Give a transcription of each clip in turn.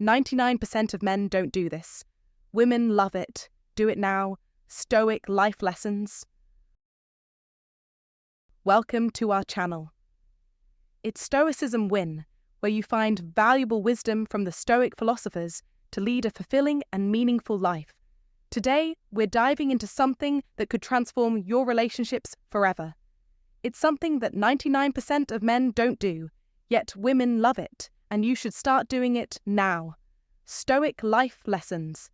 99% of men don't do this. Women love it. Do it now. Stoic life lessons. Welcome to our channel. It's Stoicism Win, where you find valuable wisdom from the Stoic philosophers to lead a fulfilling and meaningful life. Today, we're diving into something that could transform your relationships forever. It's something that 99% of men don't do, yet women love it, and you should start doing it now. Stoic life lessons.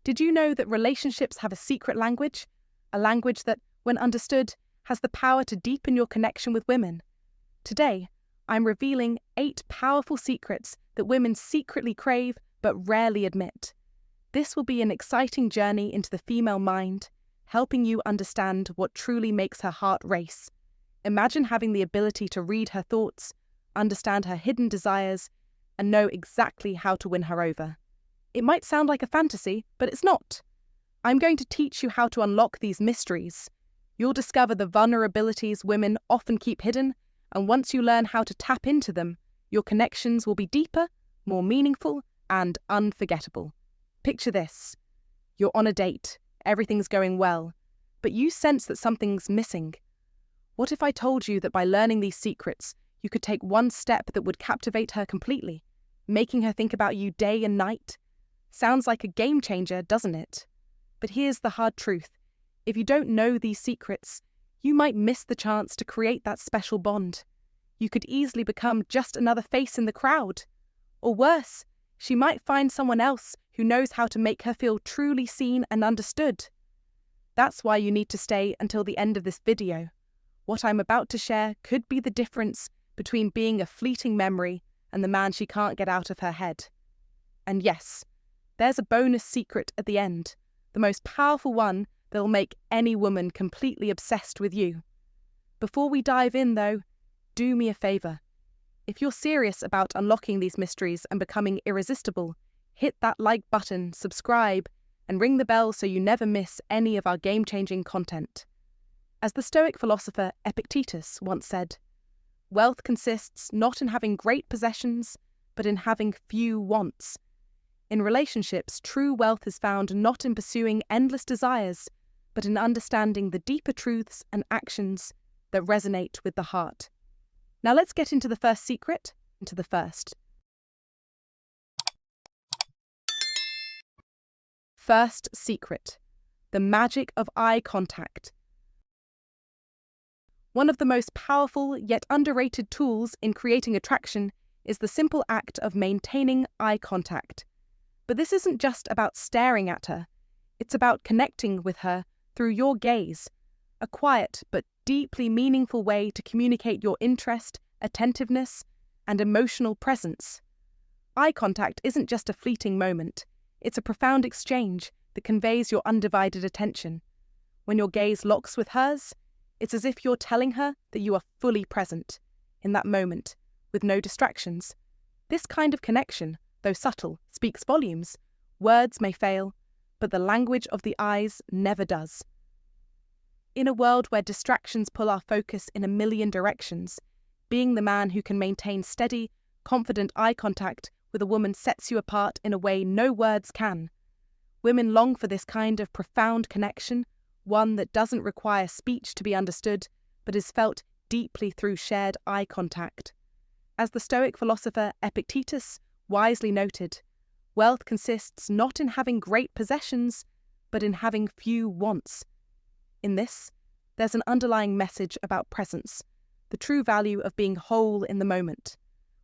Did you know that relationships have a secret language? A language that, when understood, has the power to deepen your connection with women. Today, I'm revealing 8 powerful secrets that women secretly crave but rarely admit. This will be an exciting journey into the female mind, helping you understand what truly makes her heart race. Imagine having the ability to read her thoughts, understand her hidden desires, and know exactly how to win her over. It might sound like a fantasy, but it's not. I'm going to teach you how to unlock these mysteries. You'll discover the vulnerabilities women often keep hidden, and once you learn how to tap into them, your connections will be deeper, more meaningful, and unforgettable. Picture this. You're on a date, everything's going well, but you sense that something's missing. What if I told you that by learning these secrets, you could take one step that would captivate her completely, making her think about you day and night? Sounds like a game changer, doesn't it? But here's the hard truth. If you don't know these secrets, you might miss the chance to create that special bond. You could easily become just another face in the crowd. Or worse, she might find someone else who knows how to make her feel truly seen and understood. That's why you need to stay until the end of this video. What I'm about to share could be the difference between being a fleeting memory and the man she can't get out of her head. And yes, there's a bonus secret at the end, the most powerful one that'll make any woman completely obsessed with you. Before we dive in, though, do me a favor. If you're serious about unlocking these mysteries and becoming irresistible, hit that like button, subscribe, and ring the bell so you never miss any of our game-changing content. As the Stoic philosopher Epictetus once said, "Wealth consists not in having great possessions, but in having few wants." In relationships, true wealth is found not in pursuing endless desires, but in understanding the deeper truths and actions that resonate with the heart. Now let's get into the first secret, into the first. First secret, the magic of eye contact. One of the most powerful yet underrated tools in creating attraction is the simple act of maintaining eye contact. But this isn't just about staring at her. It's about connecting with her through your gaze, a quiet but deeply meaningful way to communicate your interest, attentiveness, and emotional presence. Eye contact isn't just a fleeting moment. It's a profound exchange that conveys your undivided attention. When your gaze locks with hers, it's as if you're telling her that you are fully present in that moment, with no distractions. This kind of connection, though subtle, speaks volumes. Words may fail, but the language of the eyes never does. In a world where distractions pull our focus in a million directions, being the man who can maintain steady, confident eye contact with a woman sets you apart in a way no words can. Women long for this kind of profound connection, one that doesn't require speech to be understood, but is felt deeply through shared eye contact. As the Stoic philosopher Epictetus wisely noted, wealth consists not in having great possessions, but in having few wants. In this, there's an underlying message about presence, the true value of being whole in the moment.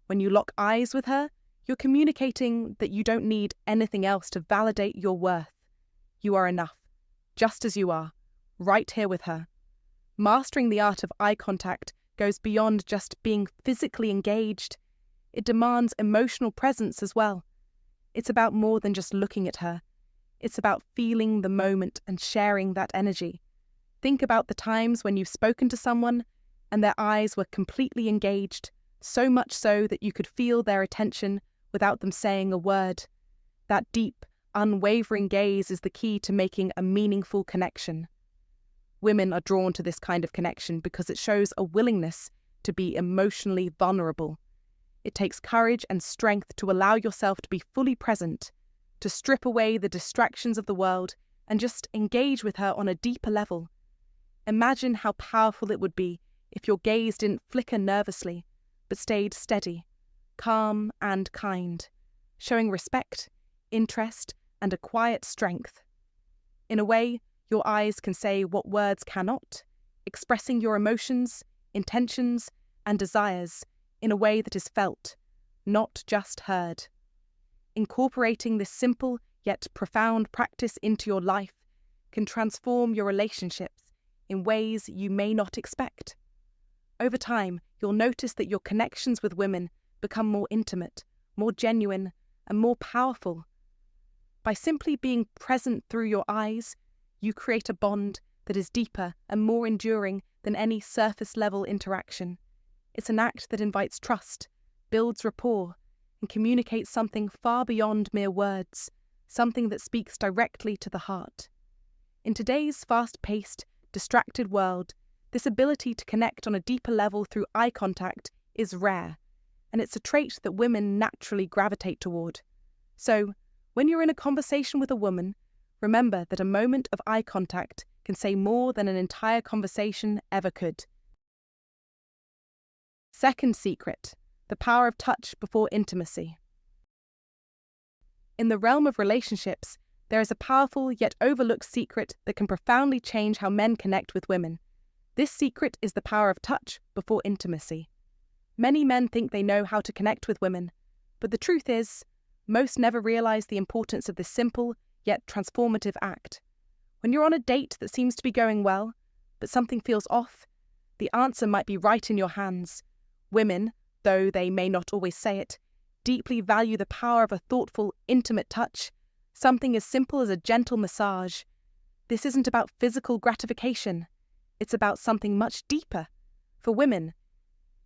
When you lock eyes with her, you're communicating that you don't need anything else to validate your worth. You are enough, just as you are, right here with her. Mastering the art of eye contact goes beyond just being physically engaged. It demands emotional presence as well. It's about more than just looking at her. It's about feeling the moment and sharing that energy. Think about the times when you've spoken to someone and their eyes were completely engaged, so much so that you could feel their attention without them saying a word. That deep, unwavering gaze is the key to making a meaningful connection. Women are drawn to this kind of connection because it shows a willingness to be emotionally vulnerable. It takes courage and strength to allow yourself to be fully present, to strip away the distractions of the world and just engage with her on a deeper level. Imagine how powerful it would be if your gaze didn't flicker nervously, but stayed steady, calm and kind, showing respect, interest, and a quiet strength. In a way, your eyes can say what words cannot, expressing your emotions, intentions, and desires in a way that is felt, not just heard. Incorporating this simple yet profound practice into your life can transform your relationships in ways you may not expect. Over time, you'll notice that your connections with women become more intimate, more genuine, and more powerful. By simply being present through your eyes, you create a bond that is deeper and more enduring than any surface-level interaction. It's an act that invites trust, builds rapport, and communicates something far beyond mere words, something that speaks directly to the heart. In today's fast-paced, distracted world, this ability to connect on a deeper level through eye contact is rare, and it's a trait that women naturally gravitate toward. So, when you're in a conversation with a woman, remember that a moment of eye contact can say more than an entire conversation ever could. Second secret, the power of touch before intimacy. In the realm of relationships, there is a powerful yet overlooked secret that can profoundly change how men connect with women. This secret is the power of touch before intimacy. Many men think they know how to connect with women, but the truth is, most never realize the importance of this simple yet transformative act. When you're on a date that seems to be going well, but something feels off, the answer might be right in your hands. Women, though they may not always say it, deeply value the power of a thoughtful, intimate touch, something as simple as a gentle massage. This isn't about physical gratification. It's about something much deeper. For women,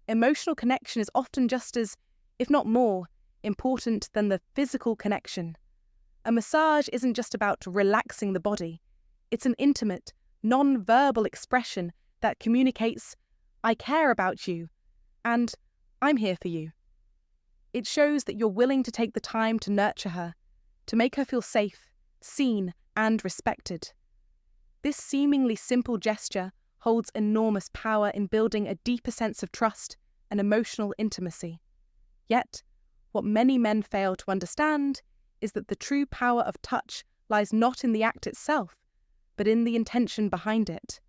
emotional connection is often just as, if not more, important than the physical connection. A massage isn't just about relaxing the body. It's an intimate, non-verbal expression that communicates, "I care about you," and "I'm here for you." It shows that you're willing to take the time to nurture her, to make her feel safe, seen, and respected. This seemingly simple gesture holds enormous power in building a deeper sense of trust and emotional intimacy. Yet, what many men fail to understand is that the true power of touch lies not in the act itself, but in the intention behind it.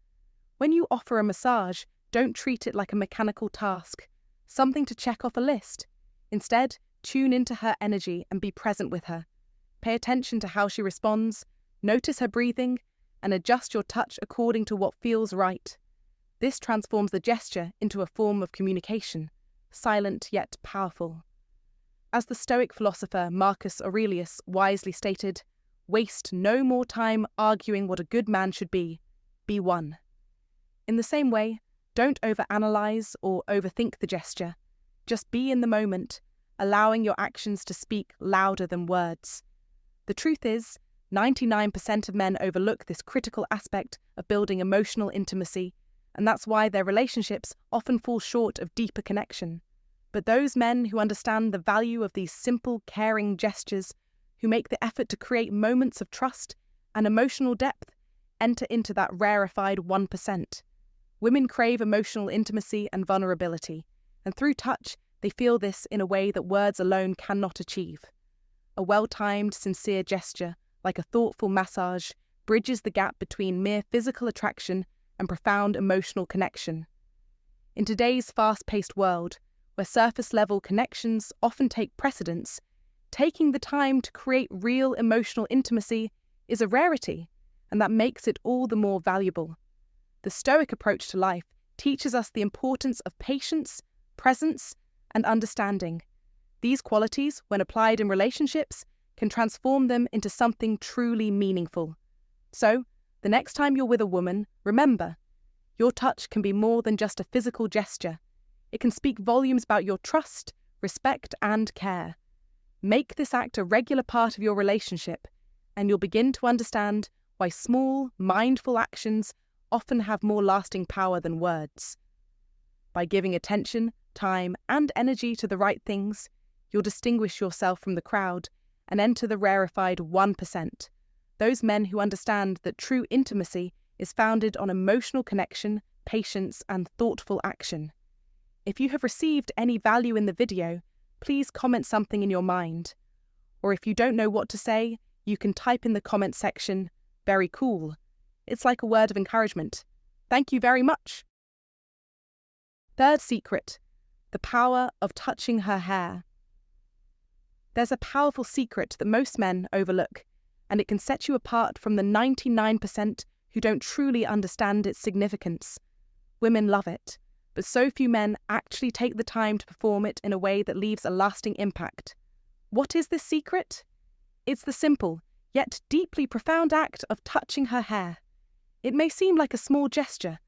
When you offer a massage, don't treat it like a mechanical task, something to check off a list. Instead, tune into her energy and be present with her. Pay attention to how she responds, notice her breathing, and adjust your touch according to what feels right. This transforms the gesture into a form of communication, silent yet powerful. As the Stoic philosopher Marcus Aurelius wisely stated, "Waste no more time arguing what a good man should be one." In the same way, don't overanalyze or overthink the gesture. Just be in the moment, allowing your actions to speak louder than words. The truth is, 99% of men overlook this critical aspect of building emotional intimacy, and that's why their relationships often fall short of deeper connection. But those men who understand the value of these simple, caring gestures, who make the effort to create moments of trust and emotional depth, enter into that rarefied 1%. Women crave emotional intimacy and vulnerability, and through touch, they feel this in a way that words alone cannot achieve. A well-timed, sincere gesture, like a thoughtful massage, bridges the gap between mere physical attraction and profound emotional connection. In today's fast-paced world, where surface-level connections often take precedence, taking the time to create real emotional intimacy is a rarity, and that makes it all the more valuable. The Stoic approach to life teaches us the importance of patience, presence, and understanding. These qualities, when applied in relationships, can transform them into something truly meaningful. So, the next time you're with a woman, remember, your touch can be more than just a physical gesture. It can speak volumes about your trust, respect, and care. Make this act a regular part of your relationship, and you'll begin to understand why small, mindful actions often have more lasting power than words. By giving attention time, and energy to the right things, you'll distinguish yourself from the crowd and enter the rarefied 1%, those men who understand that true intimacy is founded on emotional connection, patience, and thoughtful action. If you have received any value in the video, please comment something in your mind. Or if you don't know what to say, you can type in the comment section, "Very cool." It's like a word of encouragement. Thank you very much. Third secret, the power of touching her hair. There's a powerful secret that most men overlook, and it can set you apart from the 99% who don't truly understand its significance. Women love it, but so few men actually take the time to perform it in a way that leaves a lasting impact. What is this secret? It's the simple, yet deeply profound act of touching her hair. It may seem like a small gesture,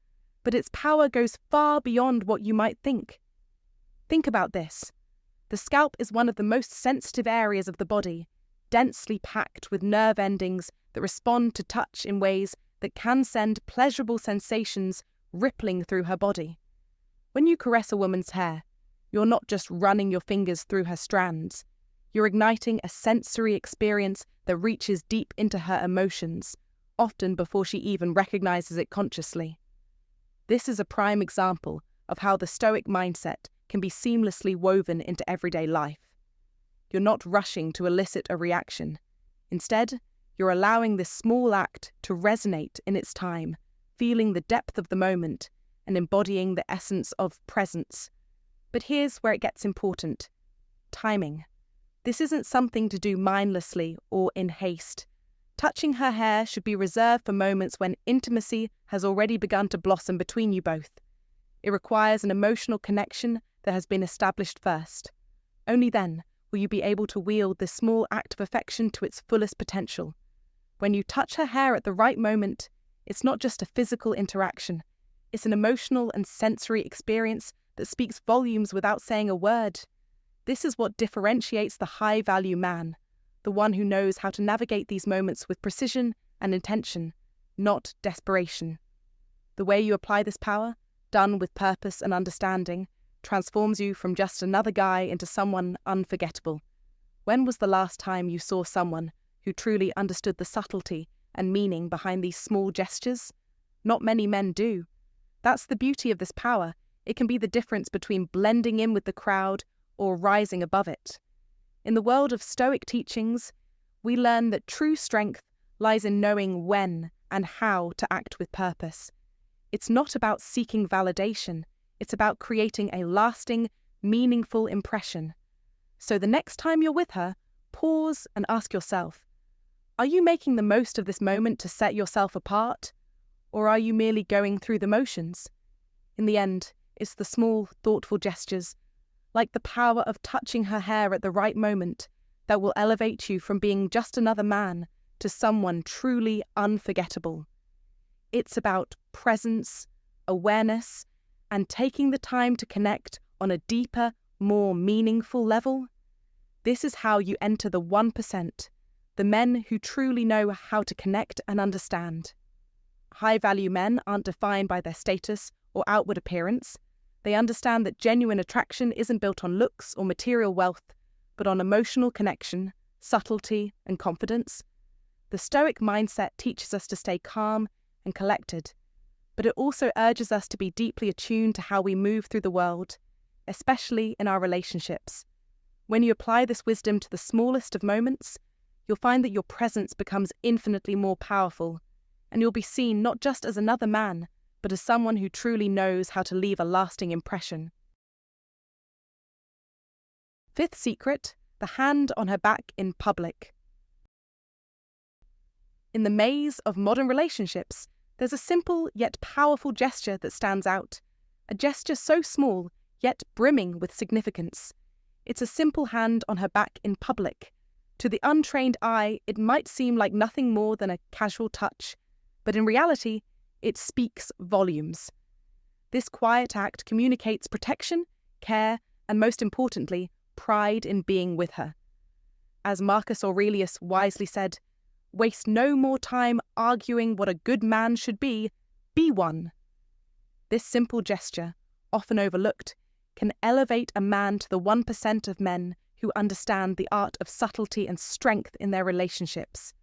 but its power goes far beyond what you might think. Think about this. The scalp is one of the most sensitive areas of the body, densely packed with nerve endings that respond to touch in ways that can send pleasurable sensations rippling through her body. When you caress a woman's hair, you're not just running your fingers through her strands. You're igniting a sensory experience that reaches deep into her emotions, often before she even recognizes it consciously. This is a prime example of how the Stoic mindset can be seamlessly woven into everyday life. You're not rushing to elicit a reaction. Instead, you're allowing this small act to resonate in its time, feeling the depth of the moment and embodying the essence of presence. But here's where it gets important. Timing. This isn't something to do mindlessly or in haste. Touching her hair should be reserved for moments when intimacy has already begun to blossom between you both. It requires an emotional connection that has been established first. Only then will you be able to wield this small act of affection to its fullest potential. When you touch her hair at the right moment, it's not just a physical interaction. It's an emotional and sensory experience that speaks volumes without saying a word. This is what differentiates the high-value man, the one who knows how to navigate these moments with precision and intention, not desperation. The way you apply this power, done with purpose and understanding, transforms you from just another guy into someone unforgettable. When was the last time you saw someone who truly understood the subtlety and meaning behind these small gestures? Not many men do. That's the beauty of this power. It can be the difference between blending in with the crowd or rising above it. In the world of Stoic teachings, we learn that true strength lies in knowing when and how to act with purpose. It's not about seeking validation. It's about creating a lasting, meaningful impression. So the next time you're with her, pause and ask yourself, are you making the most of this moment to set yourself apart? Or are you merely going through the motions? In the end, it's the small, thoughtful gestures, like the power of touching her hair at the right moment, that will elevate you from being just another man to someone truly unforgettable. It's about presence, awareness, and taking the time to connect on a deeper, more meaningful level. This is how you enter the 1%, the men who truly know how to connect and understand. High-value men aren't defined by their status or outward appearance. They understand that genuine attraction isn't built on looks or material wealth, but on emotional connection, subtlety, and confidence. The Stoic mindset teaches us to stay calm and collected, but it also urges us to be deeply attuned to how we move through the world, especially in our relationships. When you apply this wisdom to the smallest of moments, you'll find that your presence becomes infinitely more powerful, and you'll be seen not just as another man, but as someone who truly knows how to leave a lasting impression. Fifth secret, the hand on her back in public. In the maze of modern relationships, there's a simple yet powerful gesture that stands out. A gesture so small, yet brimming with significance. It's a simple hand on her back in public. To the untrained eye, it might seem like nothing more than a casual touch, but in reality, it speaks volumes. This quiet act communicates protection, care, and most importantly, pride in being with her. As Marcus Aurelius wisely said, "Waste no more time arguing what a good man should be one." This simple gesture, often overlooked, can elevate a man to the 1% of men who understand the art of subtlety and strength in their relationships.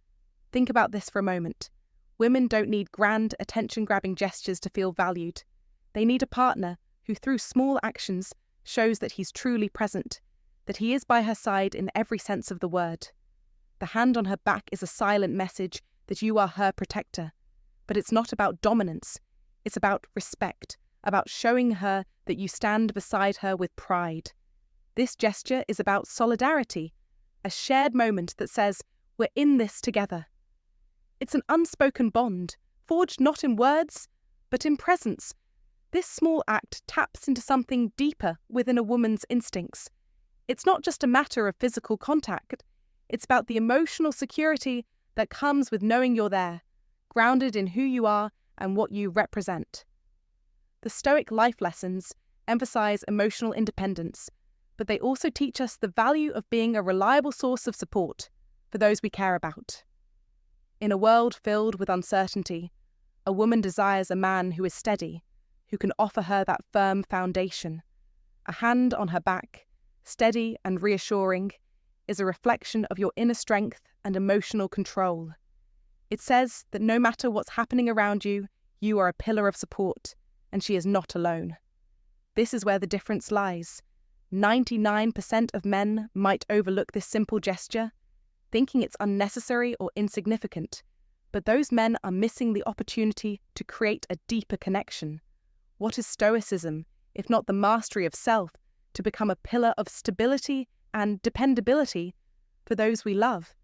Think about this for a moment. Women don't need grand, attention-grabbing gestures to feel valued. They need a partner who, through small actions, shows that he's truly present, that he is by her side in every sense of the word. The hand on her back is a silent message that you are her protector. But it's not about dominance. It's about respect, about showing her that you stand beside her with pride. This gesture is about solidarity, a shared moment that says, we're in this together. It's an unspoken bond, forged not in words, but in presence. This small act taps into something deeper within a woman's instincts. It's not just a matter of physical contact. It's about the emotional security that comes with knowing you're there, grounded in who you are and what you represent. The Stoic life lessons emphasize emotional independence, but they also teach us the value of being a reliable source of support for those we care about. In a world filled with uncertainty, a woman desires a man who is steady, who can offer her that firm foundation. A hand on her back, steady and reassuring, is a reflection of your inner strength and emotional control. It says that no matter what's happening around you, you are a pillar of support, and she is not alone. This is where the difference lies. 99% of men might overlook this simple gesture, thinking it's unnecessary or insignificant, but those men are missing the opportunity to create a deeper connection. What is Stoicism, if not the mastery of self, to become a pillar of stability and dependability for those we love?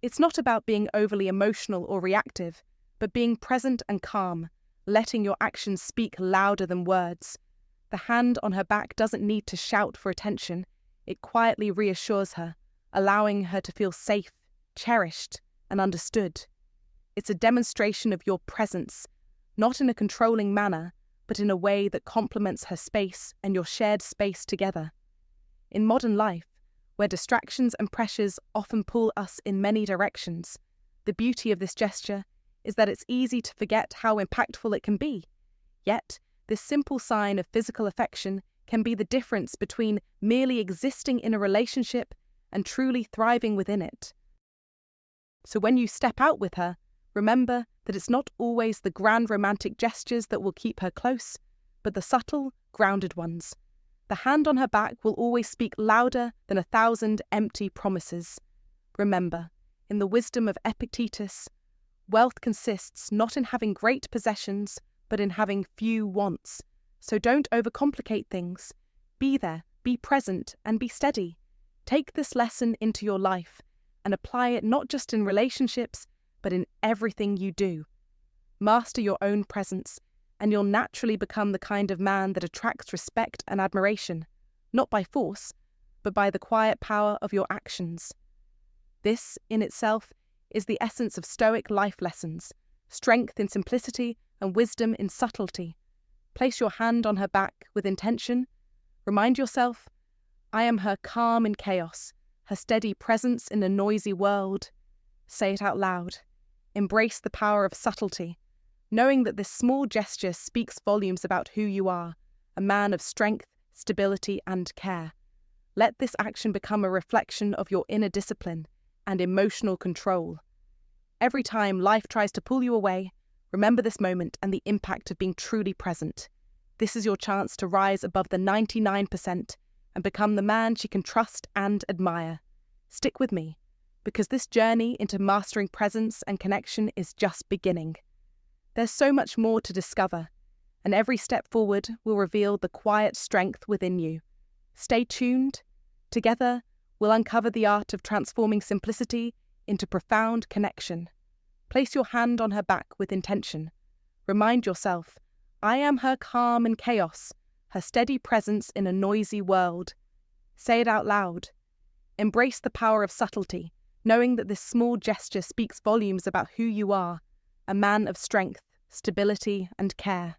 It's not about being overly emotional or reactive, but being present and calm, letting your actions speak louder than words. The hand on her back doesn't need to shout for attention. It quietly reassures her, allowing her to feel safe, cherished, and understood. It's a demonstration of your presence, not in a controlling manner, but in a way that complements her space and your shared space together. In modern life, where distractions and pressures often pull us in many directions, the beauty of this gesture is that it's easy to forget how impactful it can be. Yet, this simple sign of physical affection can be the difference between merely existing in a relationship and truly thriving within it. So when you step out with her, remember that it's not always the grand romantic gestures that will keep her close, but the subtle, grounded ones. The hand on her back will always speak louder than 1,000 empty promises. Remember, in the wisdom of Epictetus, wealth consists not in having great possessions, but in having few wants. So don't overcomplicate things. Be there, be present, and be steady. Take this lesson into your life and apply it not just in relationships, but in everything you do. Master your own presence, and you'll naturally become the kind of man that attracts respect and admiration, not by force, but by the quiet power of your actions. This, in itself, is the essence of Stoic life lessons: strength in simplicity and wisdom in subtlety. Place your hand on her back with intention. Remind yourself, I am her calm in chaos, her steady presence in a noisy world. Say it out loud. Embrace the power of subtlety, knowing that this small gesture speaks volumes about who you are, a man of strength, stability, and care. Let this action become a reflection of your inner discipline and emotional control. Every time life tries to pull you away, remember this moment and the impact of being truly present. This is your chance to rise above the 99% and become the man she can trust and admire. Stick with me, because this journey into mastering presence and connection is just beginning. There's so much more to discover, and every step forward will reveal the quiet strength within you. Stay tuned. Together, we'll uncover the art of transforming simplicity into profound connection. Place your hand on her back with intention. Remind yourself, I am her calm in chaos, her steady presence in a noisy world. Say it out loud. Embrace the power of subtlety, knowing that this small gesture speaks volumes about who you are, a man of strength, stability, and care.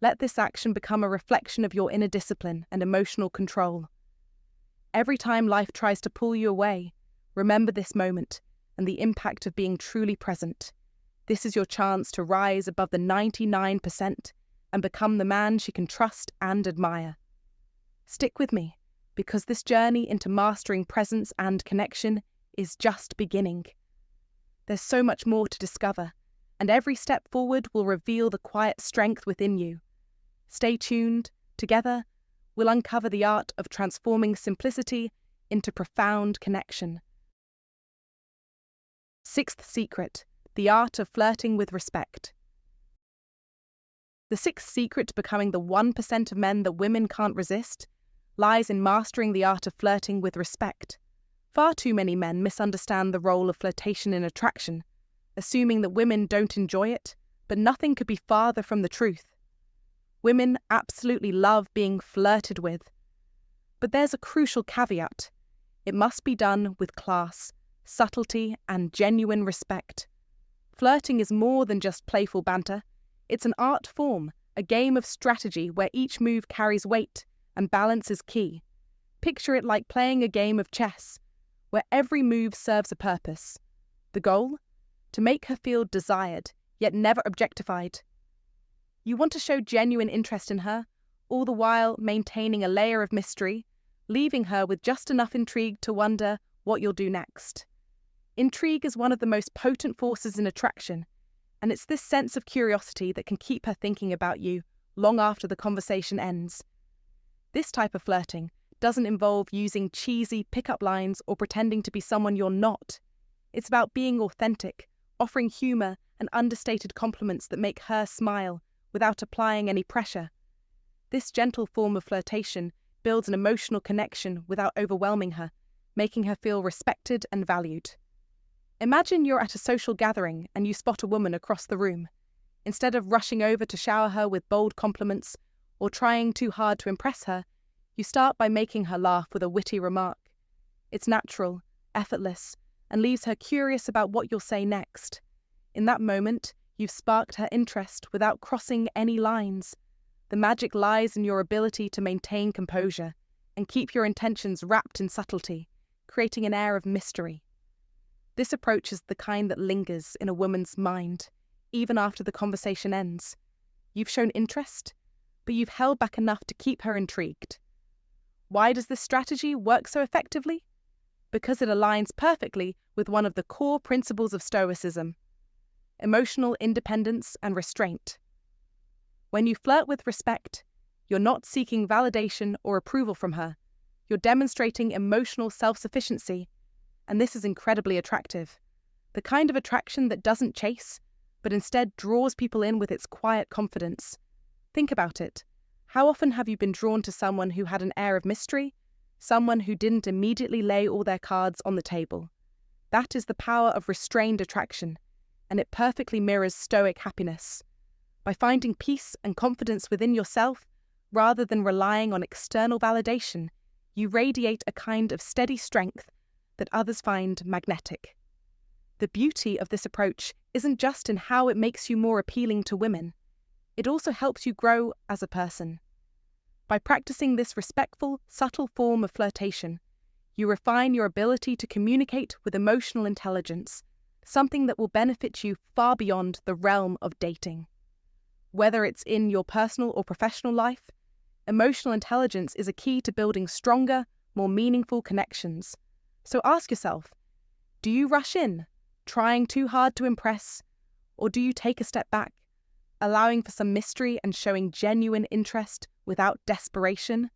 Let this action become a reflection of your inner discipline and emotional control. Every time life tries to pull you away, remember this moment and the impact of being truly present. This is your chance to rise above the 99% and become the man she can trust and admire. Stick with me, because this journey into mastering presence and connection is just beginning. There's so much more to discover, and every step forward will reveal the quiet strength within you. Stay tuned. Together, we'll uncover the art of transforming simplicity into profound connection. Sixth secret, the art of flirting with respect. The sixth secret to becoming the 1% of men that women can't resist lies in mastering the art of flirting with respect. Far too many men misunderstand the role of flirtation in attraction, assuming that women don't enjoy it, but nothing could be farther from the truth. Women absolutely love being flirted with. But there's a crucial caveat. It must be done with class, subtlety, and genuine respect. Flirting is more than just playful banter. It's an art form, a game of strategy where each move carries weight and balance is key. Picture it like playing a game of chess, where every move serves a purpose. The goal? To make her feel desired, yet never objectified. You want to show genuine interest in her, all the while maintaining a layer of mystery, leaving her with just enough intrigue to wonder what you'll do next. Intrigue is one of the most potent forces in attraction, and it's this sense of curiosity that can keep her thinking about you long after the conversation ends. This type of flirting doesn't involve using cheesy pickup lines or pretending to be someone you're not. It's about being authentic, offering humour and understated compliments that make her smile without applying any pressure. This gentle form of flirtation builds an emotional connection without overwhelming her, making her feel respected and valued. Imagine you're at a social gathering and you spot a woman across the room. Instead of rushing over to shower her with bold compliments or trying too hard to impress her, you start by making her laugh with a witty remark. It's natural, effortless, and leaves her curious about what you'll say next. In that moment, you've sparked her interest without crossing any lines. The magic lies in your ability to maintain composure and keep your intentions wrapped in subtlety, creating an air of mystery. This approach is the kind that lingers in a woman's mind, even after the conversation ends. You've shown interest, but you've held back enough to keep her intrigued. Why does this strategy work so effectively? Because it aligns perfectly with one of the core principles of Stoicism: emotional independence and restraint. When you flirt with respect, you're not seeking validation or approval from her. You're demonstrating emotional self-sufficiency, and this is incredibly attractive. The kind of attraction that doesn't chase, but instead draws people in with its quiet confidence. Think about it. How often have you been drawn to someone who had an air of mystery? Someone who didn't immediately lay all their cards on the table? That is the power of restrained attraction, and it perfectly mirrors Stoic happiness. By finding peace and confidence within yourself, rather than relying on external validation, you radiate a kind of steady strength that others find magnetic. The beauty of this approach isn't just in how it makes you more appealing to women. It also helps you grow as a person. By practicing this respectful, subtle form of flirtation, you refine your ability to communicate with emotional intelligence, something that will benefit you far beyond the realm of dating. Whether it's in your personal or professional life, emotional intelligence is a key to building stronger, more meaningful connections. So ask yourself, do you rush in, trying too hard to impress, or do you take a step back, allowing for some mystery and showing genuine interest without desperation?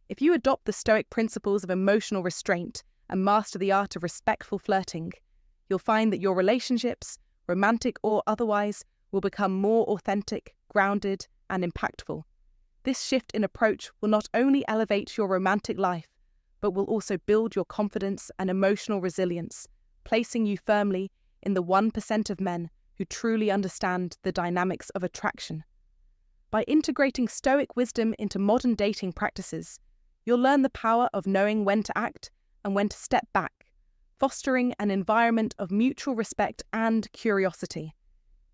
If you adopt the Stoic principles of emotional restraint and master the art of respectful flirting, you'll find that your relationships, romantic or otherwise, will become more authentic, grounded, and impactful. This shift in approach will not only elevate your romantic life, but will also build your confidence and emotional resilience, placing you firmly in the 1% of men who truly understand the dynamics of attraction. By integrating Stoic wisdom into modern dating practices, you'll learn the power of knowing when to act and when to step back, fostering an environment of mutual respect and curiosity.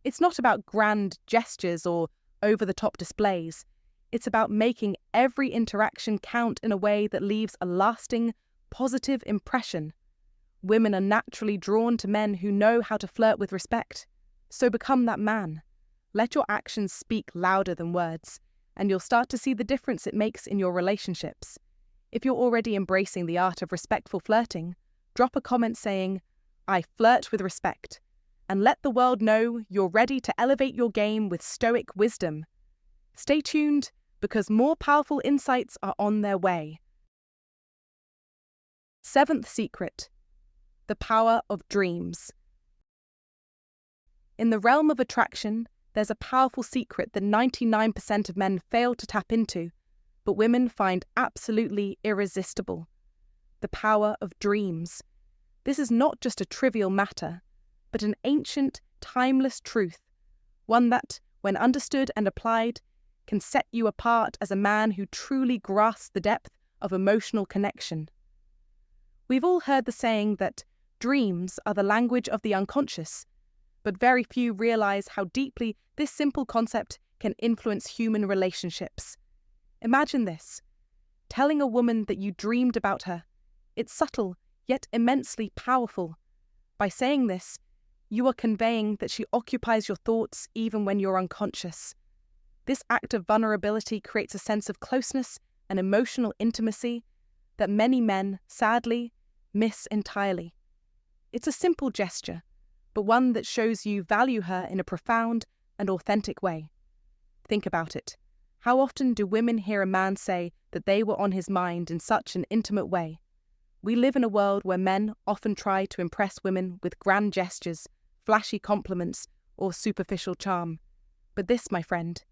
It's not about grand gestures or over-the-top displays. It's about making every interaction count in a way that leaves a lasting, positive impression. Women are naturally drawn to men who know how to flirt with respect. So become that man. Let your actions speak louder than words, and you'll start to see the difference it makes in your relationships. If you're already embracing the art of respectful flirting, drop a comment saying, "I flirt with respect," and let the world know you're ready to elevate your game with Stoic wisdom. Stay tuned, because more powerful insights are on their way. Seventh secret: the power of dreams. In the realm of attraction, there's a powerful secret that 99% of men fail to tap into, but women find absolutely irresistible: the power of dreams. This is not just a trivial matter, but an ancient, timeless truth, one that, when understood and applied, can set you apart as a man who truly grasps the depth of emotional connection. We've all heard the saying that dreams are the language of the unconscious, but very few realize how deeply this simple concept can influence human relationships. Imagine this: telling a woman that you dreamed about her. It's subtle, yet immensely powerful. By saying this, you are conveying that she occupies your thoughts even when you're unconscious. This act of vulnerability creates a sense of closeness and emotional intimacy that many men, sadly, miss entirely. It's a simple gesture, but one that shows you value her in a profound and authentic way. Think about it. How often do women hear a man say that they were on his mind in such an intimate way? We live in a world where men often try to impress women with grand gestures, flashy compliments, or superficial charm. But this, my friend,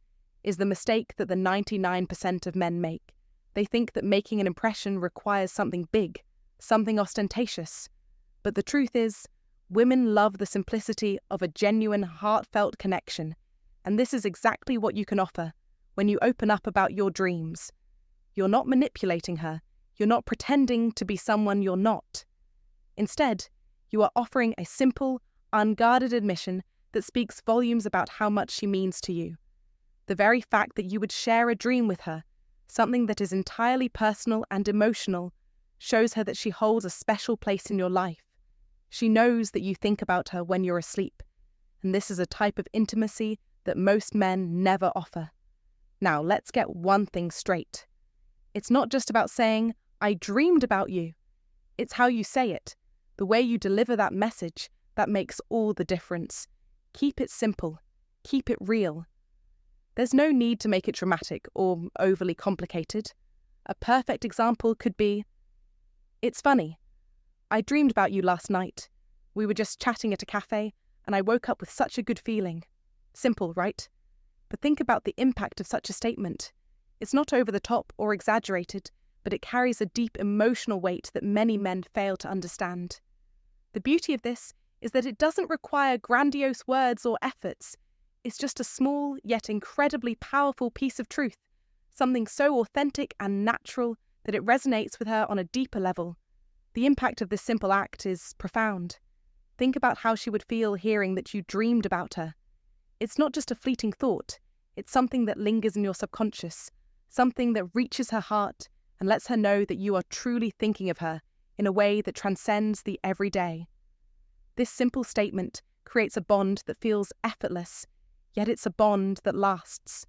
is the mistake that the 99% of men make. They think that making an impression requires something big, something ostentatious. But the truth is, women love the simplicity of a genuine, heartfelt connection, and this is exactly what you can offer when you open up about your dreams. You're not manipulating her. You're not pretending to be someone you're not. Instead, you are offering a simple, unguarded admission that speaks volumes about how much she means to you. The very fact that you would share a dream with her, something that is entirely personal and emotional, shows her that she holds a special place in your life. She knows that you think about her when you're asleep, and this is a type of intimacy that most men never offer. Now, let's get one thing straight. It's not just about saying, "I dreamed about you." It's how you say it, the way you deliver that message, that makes all the difference. Keep it simple. Keep it real. There's no need to make it dramatic or overly complicated. A perfect example could be, "It's funny. I dreamed about you last night. We were just chatting at a cafe, and I woke up with such a good feeling." Simple, right? But think about the impact of such a statement. It's not over the top or exaggerated, but it carries a deep emotional weight that many men fail to understand. The beauty of this is that it doesn't require grandiose words or efforts. It's just a small yet incredibly powerful piece of truth, something so authentic and natural that it resonates with her on a deeper level. The impact of this simple act is profound. Think about how she would feel hearing that you dreamed about her. It's not just a fleeting thought, it's something that lingers in your subconscious, something that reaches her heart and lets her know that you are truly thinking of her in a way that transcends the everyday. This simple statement creates a bond that feels effortless, yet it's a bond that lasts.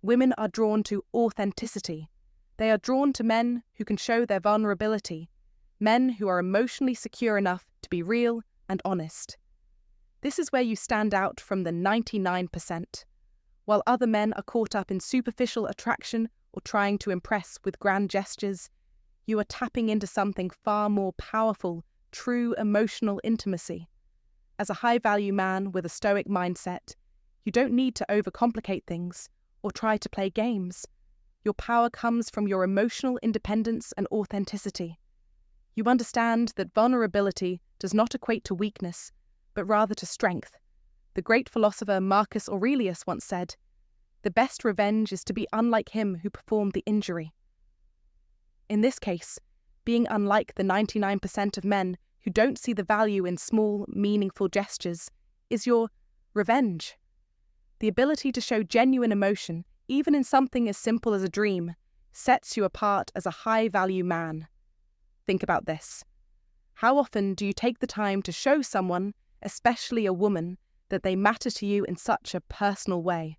Women are drawn to authenticity. They are drawn to men who can show their vulnerability, men who are emotionally secure enough to be real and honest. This is where you stand out from the 99%. While other men are caught up in superficial attraction or trying to impress with grand gestures, you are tapping into something far more powerful, true emotional intimacy. As a high-value man with a Stoic mindset, you don't need to overcomplicate things or try to play games. Your power comes from your emotional independence and authenticity. You understand that vulnerability does not equate to weakness, but rather to strength. The great philosopher Marcus Aurelius once said, "The best revenge is to be unlike him who performed the injury." In this case, being unlike the 99% of men who don't see the value in small, meaningful gestures is your revenge. The ability to show genuine emotion, even in something as simple as a dream, sets you apart as a high-value man. Think about this. How often do you take the time to show someone, especially a woman, that they matter to you in such a personal way?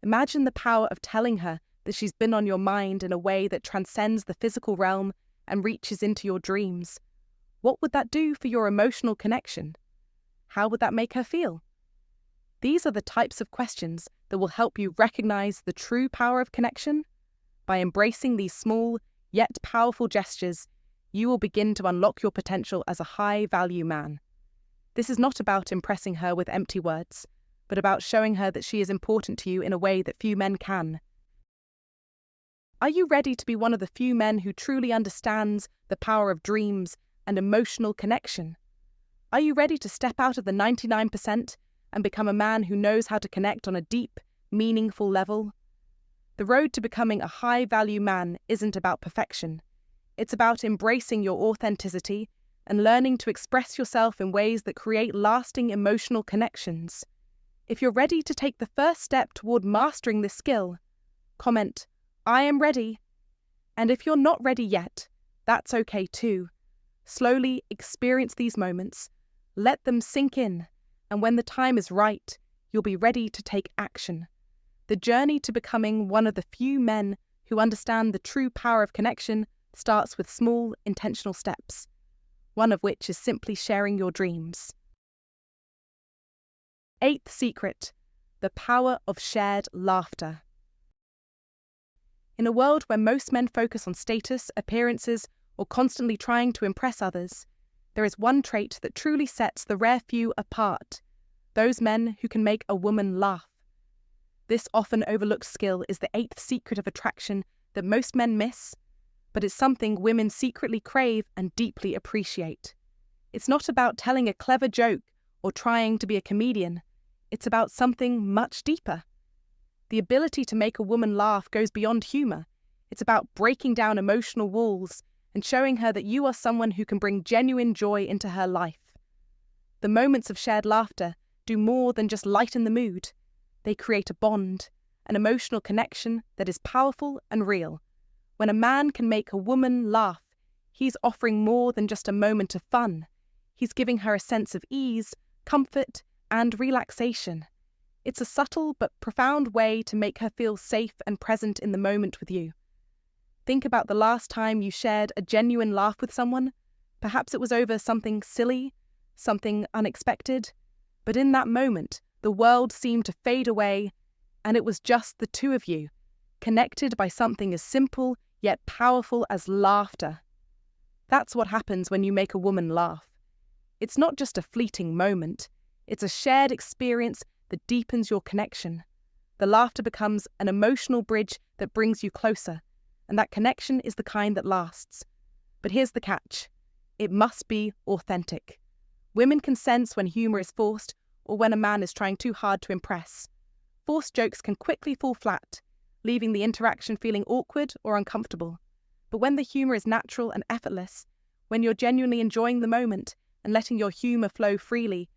Imagine the power of telling her that she's been on your mind in a way that transcends the physical realm and reaches into your dreams. What would that do for your emotional connection? How would that make her feel? These are the types of questions that will help you recognize the true power of connection. By embracing these small yet powerful gestures, you will begin to unlock your potential as a high-value man. This is not about impressing her with empty words, but about showing her that she is important to you in a way that few men can. Are you ready to be one of the few men who truly understands the power of dreams and emotional connection? Are you ready to step out of the 99% and become a man who knows how to connect on a deep, meaningful level? The road to becoming a high-value man isn't about perfection. It's about embracing your authenticity and learning to express yourself in ways that create lasting emotional connections. If you're ready to take the first step toward mastering this skill, comment, "I am ready." And if you're not ready yet, that's okay too. Slowly experience these moments, let them sink in, and when the time is right, you'll be ready to take action. The journey to becoming one of the few men who understand the true power of connection starts with small, intentional steps, one of which is simply sharing your dreams. Eighth secret, the power of shared laughter. In a world where most men focus on status, appearances, or constantly trying to impress others, there is one trait that truly sets the rare few apart: those men who can make a woman laugh. This often overlooked skill is the eighth secret of attraction that most men miss, but it's something women secretly crave and deeply appreciate. It's not about telling a clever joke or trying to be a comedian. It's about something much deeper. The ability to make a woman laugh goes beyond humor. It's about breaking down emotional walls and showing her that you are someone who can bring genuine joy into her life. The moments of shared laughter do more than just lighten the mood. They create a bond, an emotional connection that is powerful and real. When a man can make a woman laugh, he's offering more than just a moment of fun. He's giving her a sense of ease, comfort, and relaxation. It's a subtle but profound way to make her feel safe and present in the moment with you. Think about the last time you shared a genuine laugh with someone. Perhaps it was over something silly, something unexpected, but in that moment, the world seemed to fade away, and it was just the two of you, connected by something as simple yet powerful as laughter. That's what happens when you make a woman laugh. It's not just a fleeting moment, it's a shared experience that deepens your connection. The laughter becomes an emotional bridge that brings you closer, and that connection is the kind that lasts. But here's the catch: it must be authentic. Women can sense when humor is forced or when a man is trying too hard to impress. Forced jokes can quickly fall flat, leaving the interaction feeling awkward or uncomfortable. But when the humor is natural and effortless, when you're genuinely enjoying the moment and letting your humor flow freely,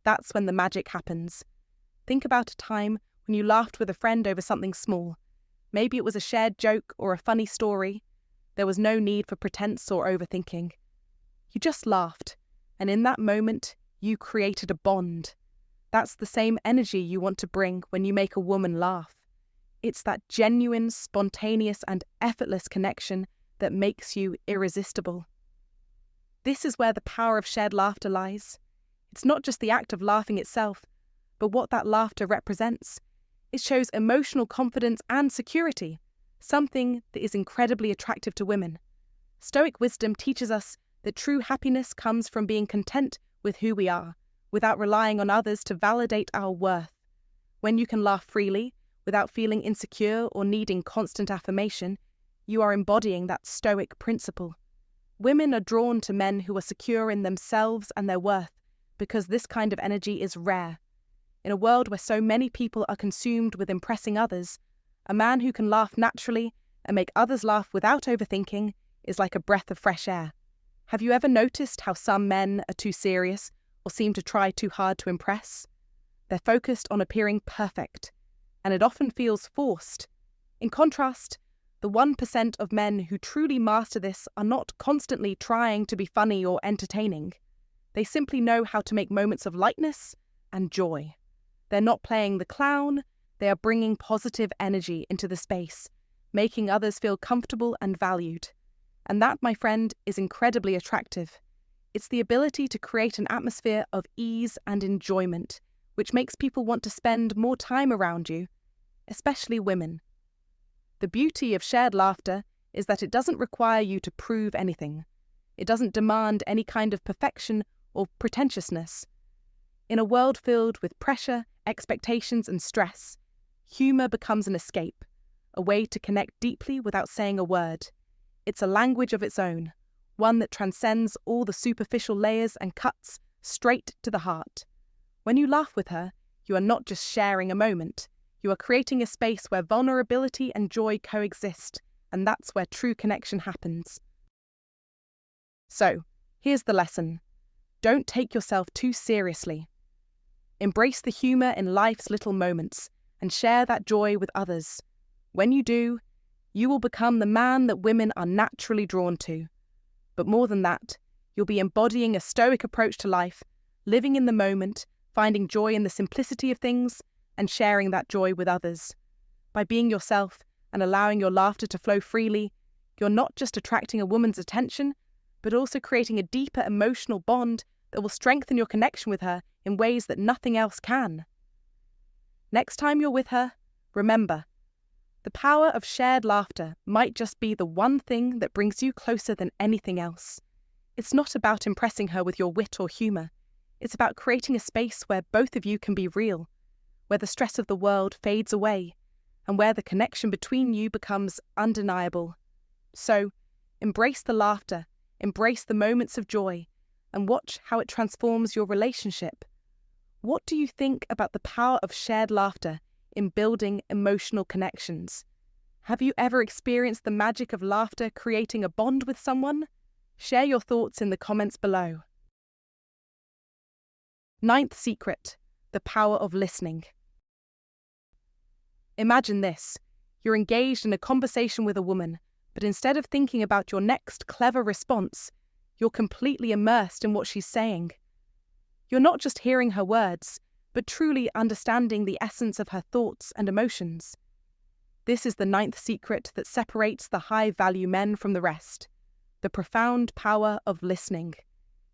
that's when the magic happens. Think about a time when you laughed with a friend over something small. Maybe it was a shared joke or a funny story. There was no need for pretense or overthinking. You just laughed, and in that moment, you created a bond. That's the same energy you want to bring when you make a woman laugh. It's that genuine, spontaneous, and effortless connection that makes you irresistible. This is where the power of shared laughter lies. It's not just the act of laughing itself, but what that laughter represents. It shows emotional confidence and security, something that is incredibly attractive to women. Stoic wisdom teaches us that true happiness comes from being content with who we are, without relying on others to validate our worth. When you can laugh freely, without feeling insecure or needing constant affirmation, you are embodying that Stoic principle. Women are drawn to men who are secure in themselves and their worth, because this kind of energy is rare. In a world where so many people are consumed with impressing others, a man who can laugh naturally and make others laugh without overthinking is like a breath of fresh air. Have you ever noticed how some men are too serious or seem to try too hard to impress? They're focused on appearing perfect, and it often feels forced. In contrast, the 1% of men who truly master this are not constantly trying to be funny or entertaining. They simply know how to make moments of lightness and joy. They're not playing the clown, They are bringing positive energy into the space, making others feel comfortable and valued. And that, my friend, is incredibly attractive. It's the ability to create an atmosphere of ease and enjoyment, which makes people want to spend more time around you, especially women. The beauty of shared laughter is that it doesn't require you to prove anything. It doesn't demand any kind of perfection or pretentiousness. In a world filled with pressure, expectations, and stress, humor becomes an escape, a way to connect deeply without saying a word. It's a language of its own, one that transcends all the superficial layers and cuts straight to the heart. When you laugh with her, you are not just sharing a moment. You are creating a space where vulnerability and joy coexist, and that's where true connection happens. So, here's the lesson. Don't take yourself too seriously. Embrace the humor in life's little moments and share that joy with others. When you do, you will become the man that women are naturally drawn to. But more than that, you'll be embodying a stoic approach to life, living in the moment, finding joy in the simplicity of things, and sharing that joy with others. By being yourself and allowing your laughter to flow freely, you're not just attracting a woman's attention, but also creating a deeper emotional bond that will strengthen your connection with her in ways that nothing else can. Next time you're with her, remember, the power of shared laughter might just be the one thing that brings you closer than anything else. It's not about impressing her with your wit or humour. It's about creating a space where both of you can be real, where the stress of the world fades away, and where the connection between you becomes undeniable. So, embrace the laughter, embrace the moments of joy, and watch how it transforms your relationship. What do you think about the power of shared laughter in building emotional connections? Have you ever experienced the magic of laughter creating a bond with someone? Share your thoughts in the comments below. Ninth secret, the power of listening. Imagine this. You're engaged in a conversation with a woman, but instead of thinking about your next clever response, you're completely immersed in what she's saying. You're not just hearing her words, but truly understanding the essence of her thoughts and emotions. This is the ninth secret that separates the high-value men from the rest, the profound power of listening.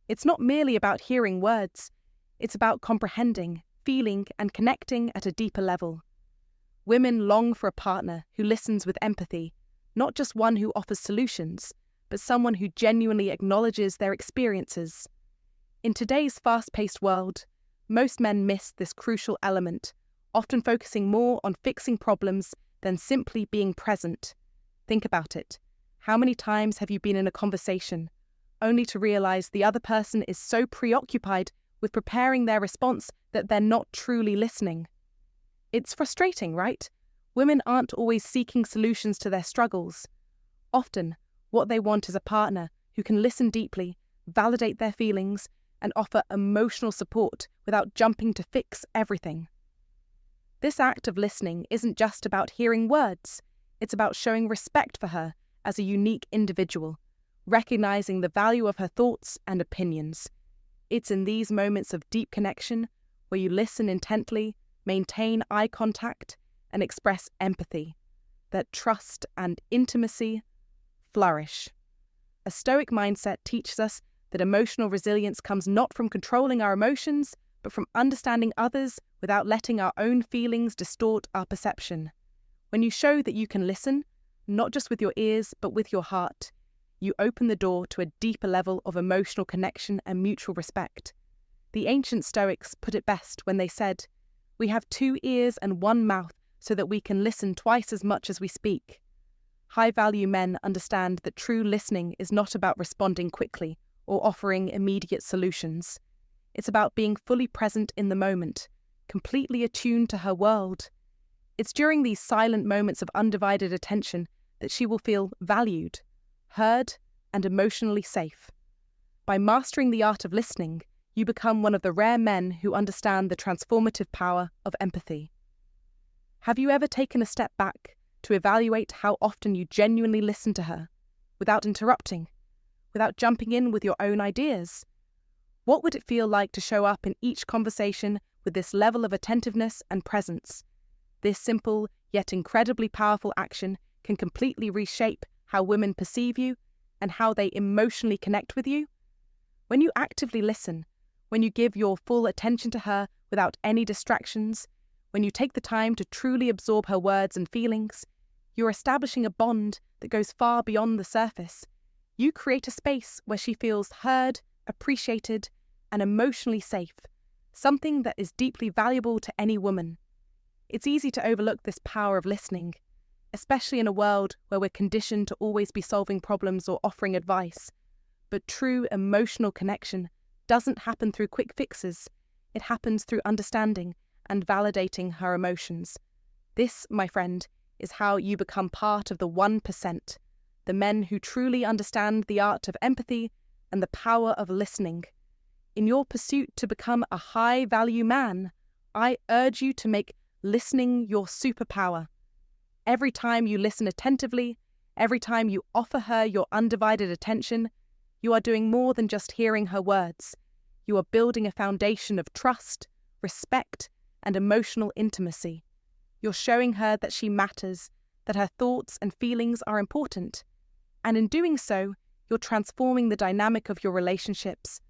It's not merely about hearing words, it's about comprehending, feeling, and connecting at a deeper level. Women long for a partner who listens with empathy, not just one who offers solutions, but someone who genuinely acknowledges their experiences. In today's fast-paced world, most men miss this crucial element, often focusing more on fixing problems than simply being present. Think about it. How many times have you been in a conversation, only to realize the other person is so preoccupied with preparing their response that they're not truly listening? It's frustrating, right? Women aren't always seeking solutions to their struggles. Often, what they want is a partner who can listen deeply, validate their feelings, and offer emotional support without jumping to fix everything. This act of listening isn't just about hearing words, it's about showing respect for her as a unique individual, recognizing the value of her thoughts and opinions. It's in these moments of deep connection where you listen intently, maintain eye contact, and express empathy, that trust and intimacy flourish. A Stoic mindset teaches us that emotional resilience comes not from controlling our emotions, but from understanding others without letting our own feelings distort our perception. When you show that you can listen, not just with your ears, but with your heart, you open the door to a deeper level of emotional connection and mutual respect. The ancient Stoics put it best when they said, "We have 2 ears and 1 mouth so that we can listen twice as much as we speak." High-value men understand that true listening is not about responding quickly or offering immediate solutions. It's about being fully present in the moment, completely attuned to her world. It's during these silent moments of undivided attention that she will feel valued, heard, and emotionally safe. By mastering the art of listening, you become one of the rare men who understand the transformative power of empathy. Have you ever taken a step back to evaluate how often you genuinely listen to her, without interrupting, without jumping in with your own ideas? What would it feel like to show up in each conversation with this level of attentiveness and presence? This simple, yet incredibly powerful action can completely reshape how women perceive you and how they emotionally connect with you. When you actively listen, when you give your full attention to her without any distractions, when you take the time to truly absorb her words and feelings, you're establishing a bond that goes far beyond the surface. You create a space where she feels heard, appreciated, and emotionally safe, something that is deeply valuable to any woman. It's easy to overlook this power of listening, especially in a world where we're conditioned to always be solving problems or offering advice. But true emotional connection doesn't happen through quick fixes. It happens through understanding and validating her emotions. This, my friend, is how you become part of the 1%, the men who truly understand the art of empathy and the power of listening. In your pursuit to become a high-value man, I urge you to make listening your superpower. Every time you listen attentively, every time you offer her your undivided attention, you are doing more than just hearing her words. You are building a foundation of trust, respect, and emotional intimacy. You're showing her that she matters, that her thoughts and feelings are important. And in doing so, you're transforming the dynamic of your relationships.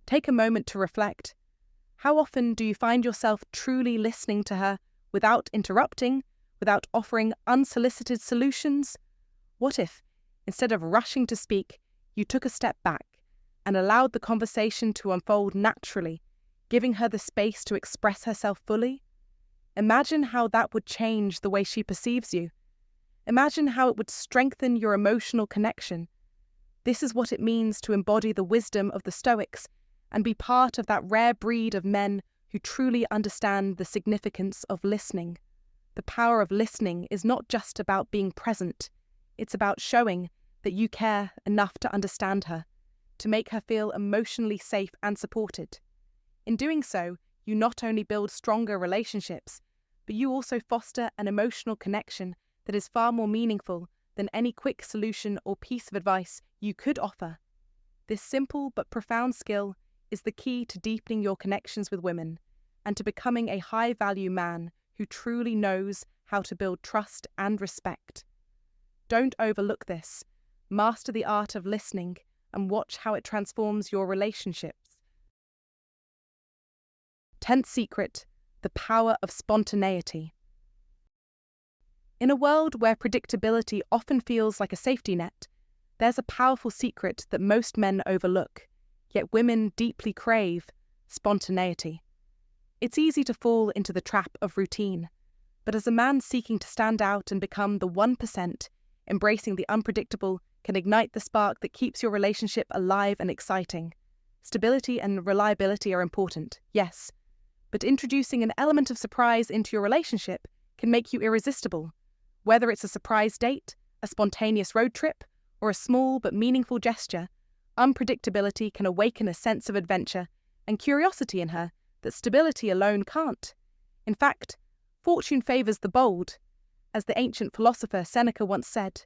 Take a moment to reflect. How often do you find yourself truly listening to her without interrupting, without offering unsolicited solutions? What if, instead of rushing to speak, you took a step back and allowed the conversation to unfold naturally, giving her the space to express herself fully? Imagine how that would change the way she perceives you. Imagine how it would strengthen your emotional connection. This is what it means to embody the wisdom of the Stoics and be part of that rare breed of men who truly understand the significance of listening. The power of listening is not just about being present. It's about showing that you care enough to understand her, to make her feel emotionally safe and supported. In doing so, you not only build stronger relationships, but you also foster an emotional connection that is far more meaningful than any quick solution or piece of advice you could offer. This simple but profound skill is the key to deepening your connections with women and to becoming a high-value man who truly knows how to build trust and respect. Don't overlook this. Master the art of listening and watch how it transforms your relationships. 10th secret, the power of spontaneity. In a world where predictability often feels like a safety net, there's a powerful secret that most men overlook, yet women deeply crave: spontaneity. It's easy to fall into the trap of routine, but as a man seeking to stand out and become the 1%, embracing the unpredictable can ignite the spark that keeps your relationship alive and exciting. Stability and reliability are important, yes, but introducing an element of surprise into your relationship can make you irresistible. Whether it's a surprise date, a spontaneous road trip, or a small but meaningful gesture, unpredictability can awaken a sense of adventure and curiosity in her that stability alone can't. In fact, fortune favours the bold, as the ancient philosopher Seneca once said,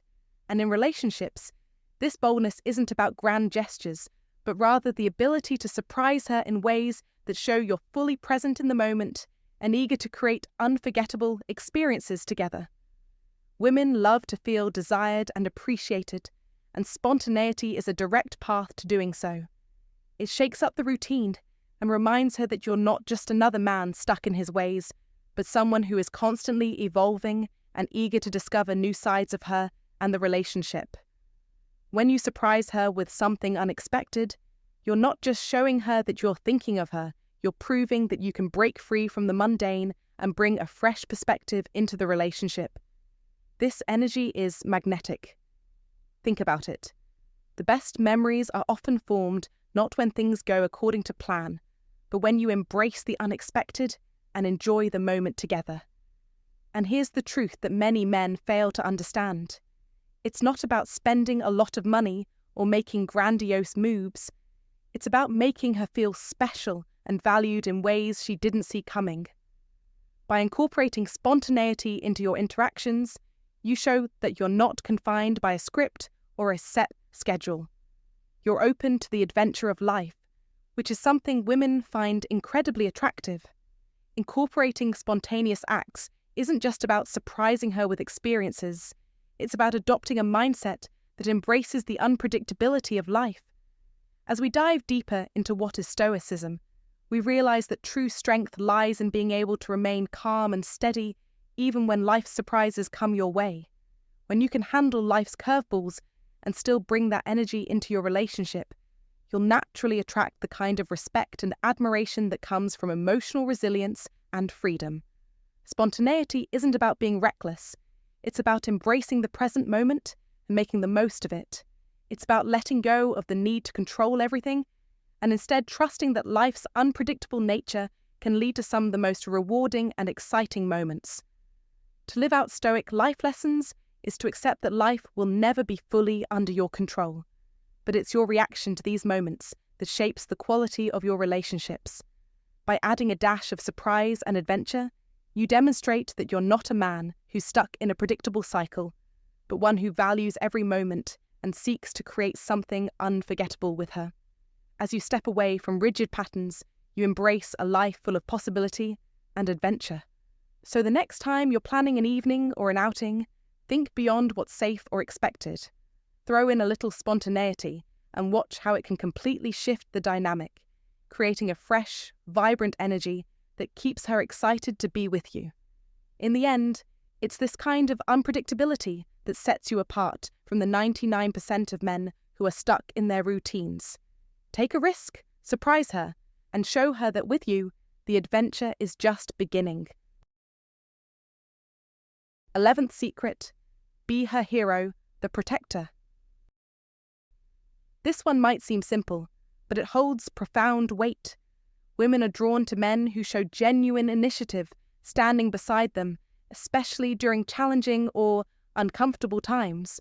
and in relationships, this boldness isn't about grand gestures, but rather the ability to surprise her in ways that show you're fully present in the moment and eager to create unforgettable experiences together. Women love to feel desired and appreciated, and spontaneity is a direct path to doing so. It shakes up the routine and reminds her that you're not just another man stuck in his ways, but someone who is constantly evolving and eager to discover new sides of her and the relationship. When you surprise her with something unexpected, you're not just showing her that you're thinking of her, you're proving that you can break free from the mundane and bring a fresh perspective into the relationship. This energy is magnetic. Think about it. The best memories are often formed not when things go according to plan, but when you embrace the unexpected and enjoy the moment together. And here's the truth that many men fail to understand. It's not about spending a lot of money or making grandiose moves. It's about making her feel special and valued in ways she didn't see coming. By incorporating spontaneity into your interactions, you show that you're not confined by a script or a set schedule. You're open to the adventure of life, which is something women find incredibly attractive. Incorporating spontaneous acts isn't just about surprising her with experiences, it's about adopting a mindset that embraces the unpredictability of life. As we dive deeper into what is Stoicism, we realize that true strength lies in being able to remain calm and steady even when life's surprises come your way. When you can handle life's curveballs and still bring that energy into your relationship, you'll naturally attract the kind of respect and admiration that comes from emotional resilience and freedom. Spontaneity isn't about being reckless. It's about embracing the present moment and making the most of it. It's about letting go of the need to control everything and instead trusting that life's unpredictable nature can lead to some of the most rewarding and exciting moments. To live out Stoic life lessons is to accept that life will never be fully under your control, but it's your reaction to these moments that shapes the quality of your relationships. By adding a dash of surprise and adventure, you demonstrate that you're not a man who's stuck in a predictable cycle, but one who values every moment and seeks to create something unforgettable with her. As you step away from rigid patterns, you embrace a life full of possibility and adventure. So the next time you're planning an evening or an outing, think beyond what's safe or expected. Throw in a little spontaneity and watch how it can completely shift the dynamic, creating a fresh, vibrant energy that keeps her excited to be with you. In the end, it's this kind of unpredictability that sets you apart from the 99% of men who are stuck in their routines. Take a risk, surprise her, and show her that with you, the adventure is just beginning. 11th secret: be her hero, the protector. This one might seem simple, but it holds profound weight. Women are drawn to men who show genuine initiative, standing beside them, especially during challenging or uncomfortable times.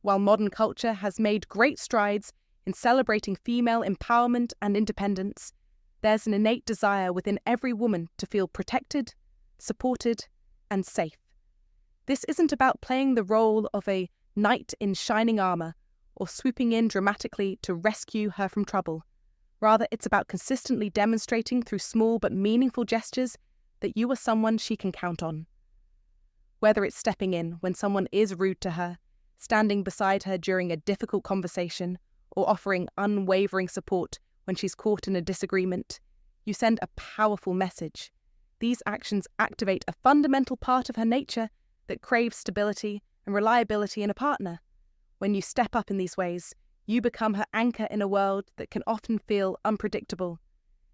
While modern culture has made great strides in celebrating female empowerment and independence, there's an innate desire within every woman to feel protected, supported, and safe. This isn't about playing the role of a knight in shining armor or swooping in dramatically to rescue her from trouble. Rather, it's about consistently demonstrating through small but meaningful gestures that you are someone she can count on. Whether it's stepping in when someone is rude to her, standing beside her during a difficult conversation, or offering unwavering support when she's caught in a disagreement, you send a powerful message. These actions activate a fundamental part of her nature that craves stability and reliability in a partner. When you step up in these ways, you become her anchor in a world that can often feel unpredictable.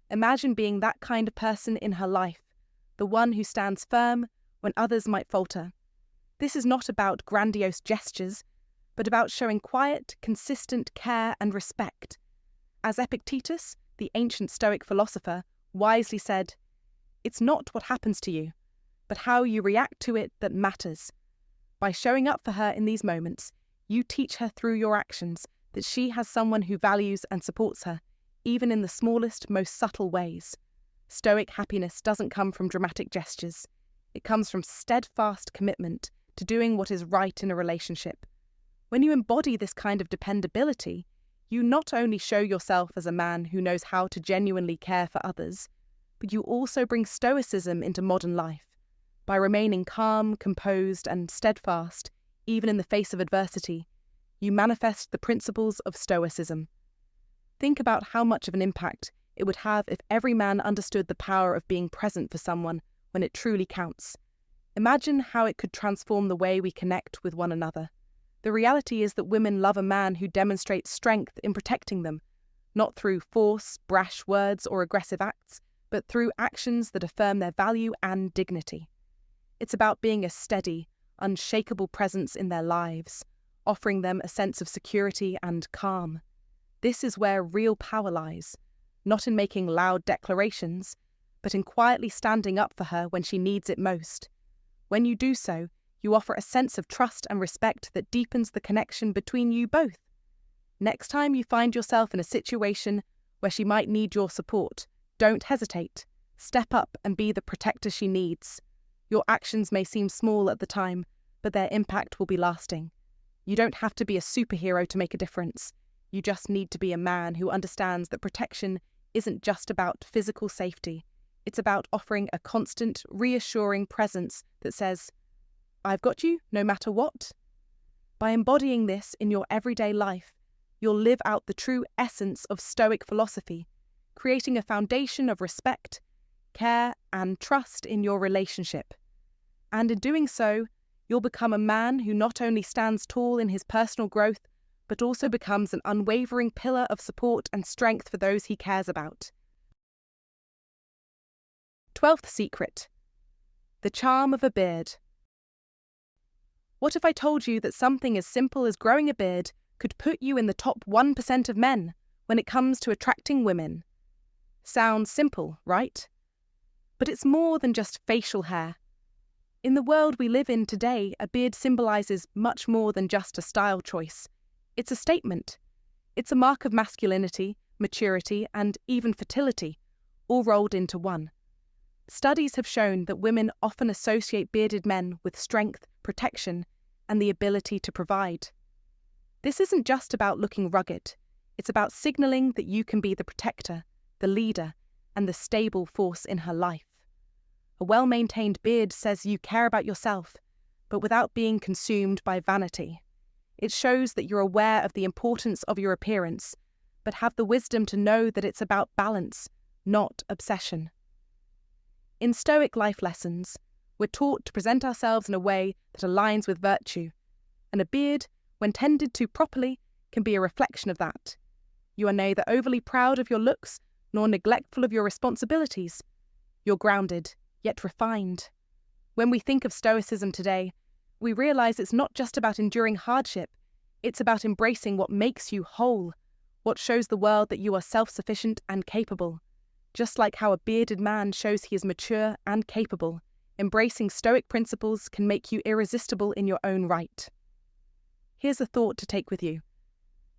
Imagine being that kind of person in her life, the one who stands firm when others might falter. This is not about grandiose gestures, but about showing quiet, consistent care and respect. As Epictetus, the ancient Stoic philosopher, wisely said, "It's not what happens to you, but how you react to it that matters." By showing up for her in these moments, you teach her through your actions that she has someone who values and supports her, even in the smallest, most subtle ways. Stoic happiness doesn't come from dramatic gestures. It comes from steadfast commitment to doing what is right in a relationship. When you embody this kind of dependability, you not only show yourself as a man who knows how to genuinely care for others, but you also bring Stoicism into modern life. By remaining calm, composed, and steadfast, even in the face of adversity, you manifest the principles of Stoicism. Think about how much of an impact it would have if every man understood the power of being present for someone when it truly counts. Imagine how it could transform the way we connect with one another. The reality is that women love a man who demonstrates strength in protecting them, not through force, brash words, or aggressive acts, but through actions that affirm their value and dignity. It's about being a steady, unshakable presence in their lives, offering them a sense of security and calm. This is where real power lies, not in making loud declarations, but in quietly standing up for her when she needs it most. When you do so, you offer a sense of trust and respect that deepens the connection between you both. Next time you find yourself in a situation where she might need your support, don't hesitate. Step up and be the protector she needs. Your actions may seem small at the time, but their impact will be lasting. You don't have to be a superhero to make a difference. You just need to be a man who understands that protection isn't just about physical safety. It's about offering a constant, reassuring presence that says, "I've got you no matter what." By embodying this in your everyday life, you'll live out the true essence of Stoic philosophy, creating a foundation of respect, care, and trust in your relationship. And in doing so, you'll become a man who not only stands tall in his personal growth, but also becomes an unwavering pillar of support and strength for those he cares about. 12th secret: the charm of a beard. What if I told you that something as simple as growing a beard could put you in the top 1% of men when it comes to attracting women? Sounds simple, right? But it's more than just facial hair. In the world we live in today, a beard symbolizes much more than just a style choice. It's a statement. It's a mark of masculinity, maturity, and even fertility, all rolled into one. Studies have shown that women often associate bearded men with strength, protection, and the ability to provide. This isn't just about looking rugged. It's about signaling that you can be the protector, the leader, and the stable force in her life. A well-maintained beard says you care about yourself, but without being consumed by vanity. It shows that you're aware of the importance of your appearance, but have the wisdom to know that it's about balance, not obsession. In Stoic life lessons, we're taught to present ourselves in a way that aligns with virtue, and a beard, when tended to properly, can be a reflection of that. You are neither overly proud of your looks nor neglectful of your responsibilities. You're grounded, yet refined. When we think of Stoicism today, we realize it's not just about enduring hardship, it's about embracing what makes you whole, what shows the world that you are self-sufficient and capable. Just like how a bearded man shows he is mature and capable, embracing Stoic principles can make you irresistible in your own right. Here's a thought to take with you.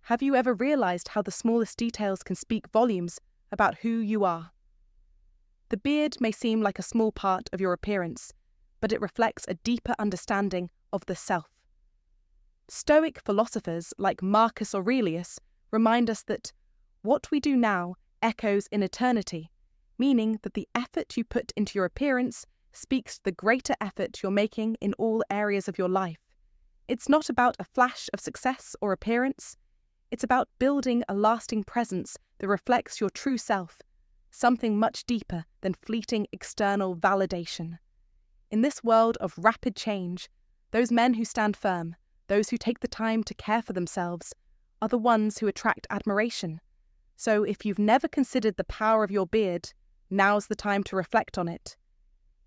Have you ever realized how the smallest details can speak volumes about who you are? The beard may seem like a small part of your appearance, but it reflects a deeper understanding of the self. Stoic philosophers like Marcus Aurelius remind us that what we do now echoes in eternity, meaning that the effort you put into your appearance speaks to the greater effort you're making in all areas of your life. It's not about a flash of success or appearance. It's about building a lasting presence that reflects your true self, something much deeper than fleeting external validation. In this world of rapid change, those men who stand firm, those who take the time to care for themselves, are the ones who attract admiration. So if you've never considered the power of your beard, now's the time to reflect on it.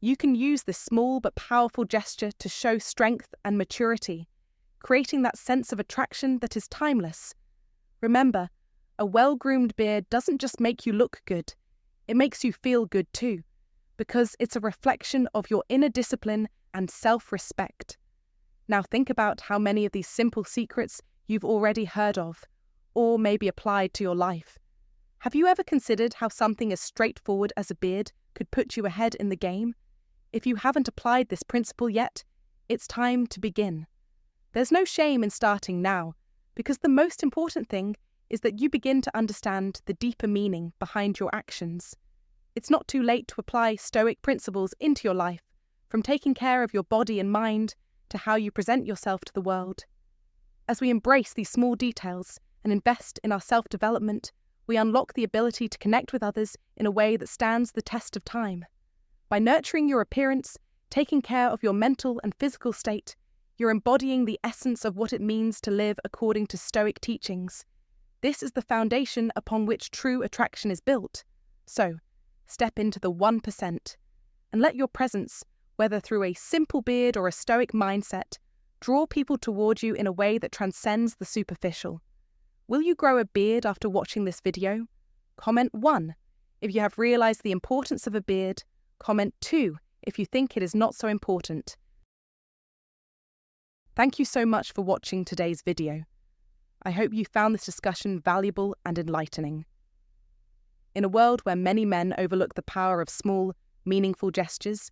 You can use this small but powerful gesture to show strength and maturity, creating that sense of attraction that is timeless. Remember, a well-groomed beard doesn't just make you look good, it makes you feel good too, because it's a reflection of your inner discipline and self-respect. Now think about how many of these simple secrets you've already heard of, or maybe applied to your life. Have you ever considered how something as straightforward as a beard could put you ahead in the game? If you haven't applied this principle yet, it's time to begin. There's no shame in starting now, because the most important thing is that you begin to understand the deeper meaning behind your actions. It's not too late to apply Stoic principles into your life, from taking care of your body and mind to how you present yourself to the world. As we embrace these small details and invest in our self-development, we unlock the ability to connect with others in a way that stands the test of time. By nurturing your appearance, taking care of your mental and physical state, you're embodying the essence of what it means to live according to Stoic teachings. This is the foundation upon which true attraction is built. So, step into the 1% and let your presence, whether through a simple beard or a Stoic mindset, draw people toward you in a way that transcends the superficial. Will you grow a beard after watching this video? Comment 1 if you have realized the importance of a beard. Comment 2 if you think it is not so important. Thank you so much for watching today's video. I hope you found this discussion valuable and enlightening. In a world where many men overlook the power of small, meaningful gestures,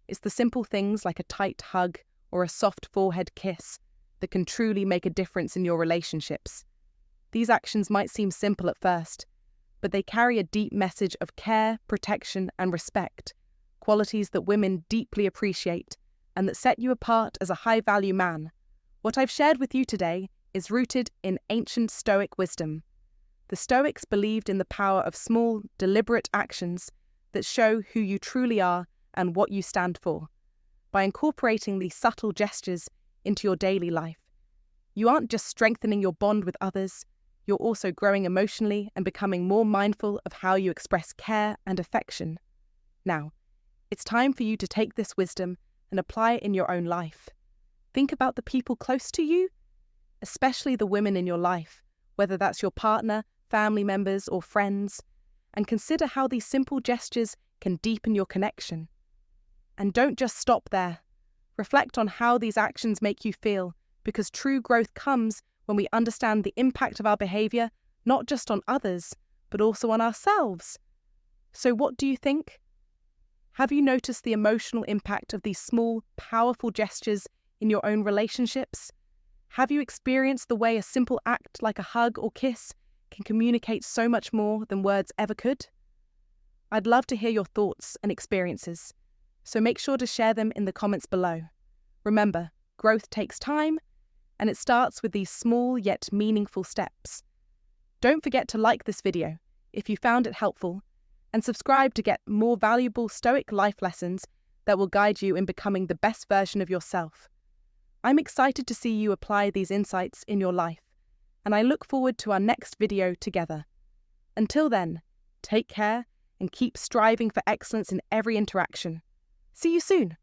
it's the simple things like a tight hug or a soft forehead kiss that can truly make a difference in your relationships. These actions might seem simple at first, but they carry a deep message of care, protection, and respect, qualities that women deeply appreciate and that set you apart as a high-value man. What I've shared with you today is rooted in ancient Stoic wisdom. The Stoics believed in the power of small, deliberate actions that show who you truly are and what you stand for. By incorporating these subtle gestures into your daily life, you aren't just strengthening your bond with others, you're also growing emotionally and becoming more mindful of how you express care and affection. Now, it's time for you to take this wisdom and apply it in your own life. Think about the people close to you, especially the women in your life, whether that's your partner, family members, or friends, and consider how these simple gestures can deepen your connection. And don't just stop there. Reflect on how these actions make you feel, because true growth comes when we understand the impact of our behavior, not just on others, but also on ourselves. So what do you think? Have you noticed the emotional impact of these small, powerful gestures in your own relationships? Have you experienced the way a simple act like a hug or kiss can communicate so much more than words ever could? I'd love to hear your thoughts and experiences, so make sure to share them in the comments below. Remember, growth takes time, and it starts with these small yet meaningful steps. Don't forget to like this video if you found it helpful, and subscribe to get more valuable Stoic life lessons that will guide you in becoming the best version of yourself. I'm excited to see you apply these insights in your life, and I look forward to our next video together. Until then, take care and keep striving for excellence in every interaction. See you soon!